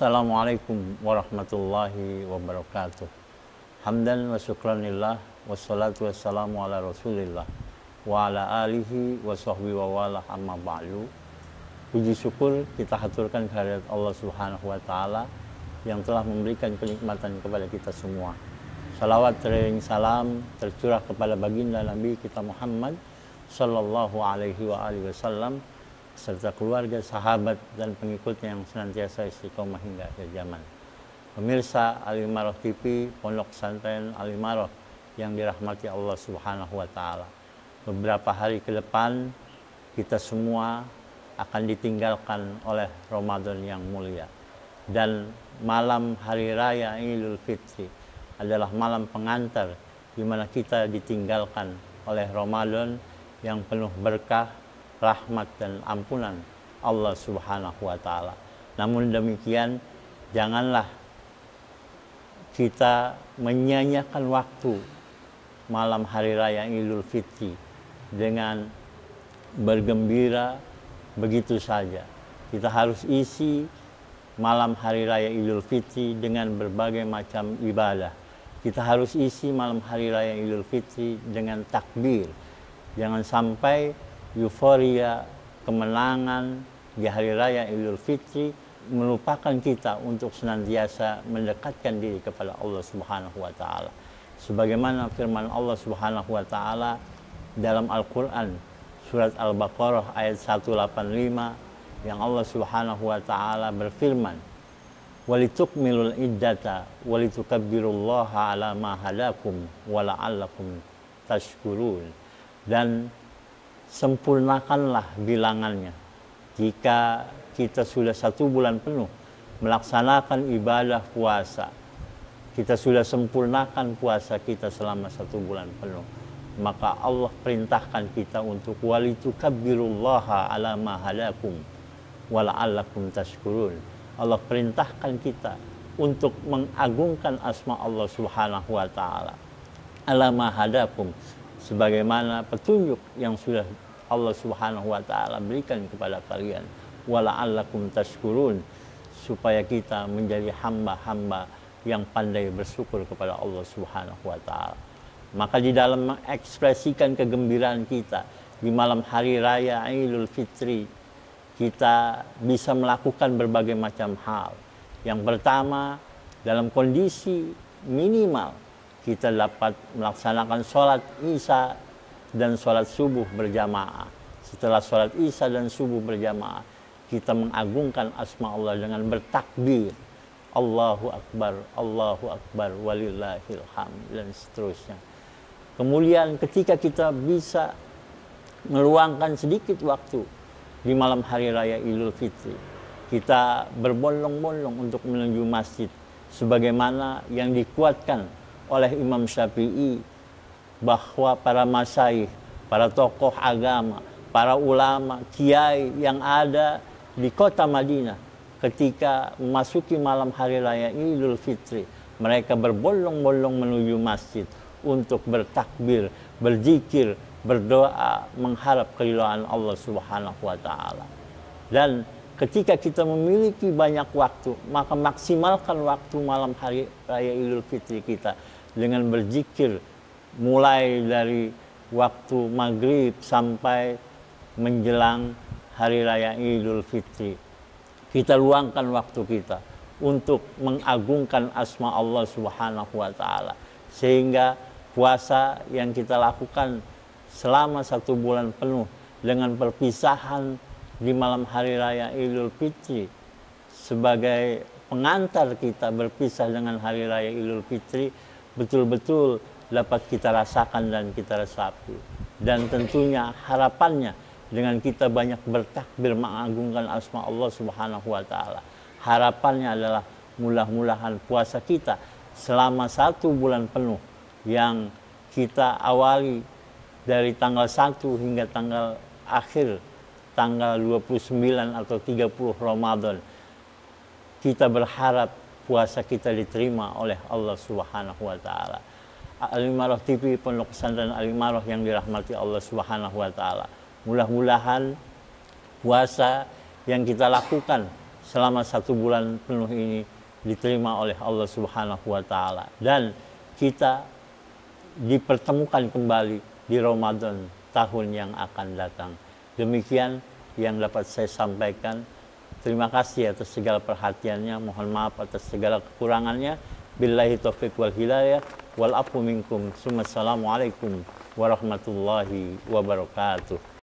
Assalamualaikum warahmatullahi wabarakatuh. Hamdan wa syukranillah, wassalatu wassalamu ala rasulillah, wa ala alihi wa sahbihi wa wala amma ba'du. Puji syukur kita haturkan kehadirat Allah Subhanahu wa Ta'ala yang telah memberikan kenikmatan kepada kita semua. Salawat dan salam tercurah kepada baginda Nabi kita Muhammad sallallahu alaihi wa alihi wasallam serta keluarga, sahabat dan pengikutnya yang senantiasa istiqomah hingga akhir zaman. Pemirsa Al-Imarah TV, Pondok Pesantren Al-Imarah yang dirahmati Allah Subhanahu wa Ta'ala. Beberapa hari ke depan kita semua akan ditinggalkan oleh Ramadan yang mulia, dan malam hari raya Idul Fitri adalah malam pengantar di mana kita ditinggalkan oleh Ramadan yang penuh berkah, rahmat dan ampunan Allah Subhanahu wa Ta'ala. Namun demikian, janganlah kita menyia-nyiakan waktu malam hari raya Idul Fitri dengan bergembira begitu saja. Kita harus isi malam hari raya Idul Fitri dengan berbagai macam ibadah. Kita harus isi malam hari raya Idul Fitri dengan takbir. Jangan sampai euforia kemenangan di hari raya Idul Fitri melupakan kita untuk senantiasa mendekatkan diri kepada Allah Subhanahu wa Ta'ala. Sebagaimana firman Allah Subhanahu wa Ta'ala dalam Al-Qur'an surat Al-Baqarah ayat 185 yang Allah Subhanahu wa Ta'ala berfirman, "Walitukmilul iddata walitukabbirullaha ala ma hadakum wa la'allakum tashkurun." Dan sempurnakanlah bilangannya. Jika kita sudah 1 bulan penuh melaksanakan ibadah puasa, kita sudah sempurnakan puasa kita selama 1 bulan penuh, maka Allah perintahkan kita untuk walitukabbirullaha ala ma hadakum wa la'allakum tashkurun. Allah perintahkan kita untuk mengagungkan asma Allah Subhanahu wa Ta'ala ala ma hadakum, sebagaimana petunjuk yang sudah Allah Subhanahu wa Ta'ala berikan kepada kalian, wa la'allakum tashkurun, supaya kita menjadi hamba-hamba yang pandai bersyukur kepada Allah Subhanahu wa Ta'ala. Maka di dalam mengekspresikan kegembiraan kita di malam hari raya Idul Fitri, kita bisa melakukan berbagai macam hal. Yang pertama, dalam kondisi minimal kita dapat melaksanakan sholat Isya dan sholat subuh berjamaah. Setelah sholat Isya dan subuh berjamaah, kita mengagungkan asma Allah dengan bertakbir, Allahu Akbar, walillahil hamd, dan seterusnya. Kemudian ketika kita bisa meluangkan sedikit waktu di malam hari raya Idul Fitri, kita berbondong-bondong untuk menuju masjid, sebagaimana yang dikuatkan oleh Imam Syafi'i bahwa para masyayikh, para tokoh agama, para ulama, kiai yang ada di kota Madinah ketika memasuki malam hari raya Idul Fitri, mereka berbondong-bondong menuju masjid untuk bertakbir, berzikir, berdoa, mengharap keridhaan Allah Subhanahu wa Ta'ala. Dan ketika kita memiliki banyak waktu, maka maksimalkan waktu malam hari raya Idul Fitri kita dengan berzikir mulai dari waktu maghrib sampai menjelang hari raya Idul Fitri. Kita luangkan waktu kita untuk mengagungkan asma Allah Subhanahu wa Ta'ala, sehingga puasa yang kita lakukan selama 1 bulan penuh dengan perpisahan di malam hari raya Idul Fitri sebagai pengantar kita berpisah dengan hari raya Idul Fitri betul-betul dapat kita rasakan dan kita resapi. Dan tentunya harapannya dengan kita banyak bertakbir mengagungkan asma Allah Subhanahu wa Ta'ala, harapannya adalah mudah-mudahan puasa kita selama 1 bulan penuh yang kita awali dari tanggal 1 hingga tanggal akhir tanggal 29 atau 30 Ramadan, kita berharap puasa kita diterima oleh Allah Subhanahu wa Ta'ala. Al-Imarah TV, Pondok Pesantren Al-Imarah yang dirahmati Allah Subhanahu wa Ta'ala, mudah-mudahan puasa yang kita lakukan selama 1 bulan penuh ini diterima oleh Allah Subhanahu wa Ta'ala, dan kita dipertemukan kembali di Ramadan tahun yang akan datang. Demikian yang dapat saya sampaikan. Terima kasih atas segala perhatiannya. Mohon maaf atas segala kekurangannya. Billahi taufiq wal hidayah wal afu minkum. Assalamualaikum warahmatullahi wabarakatuh.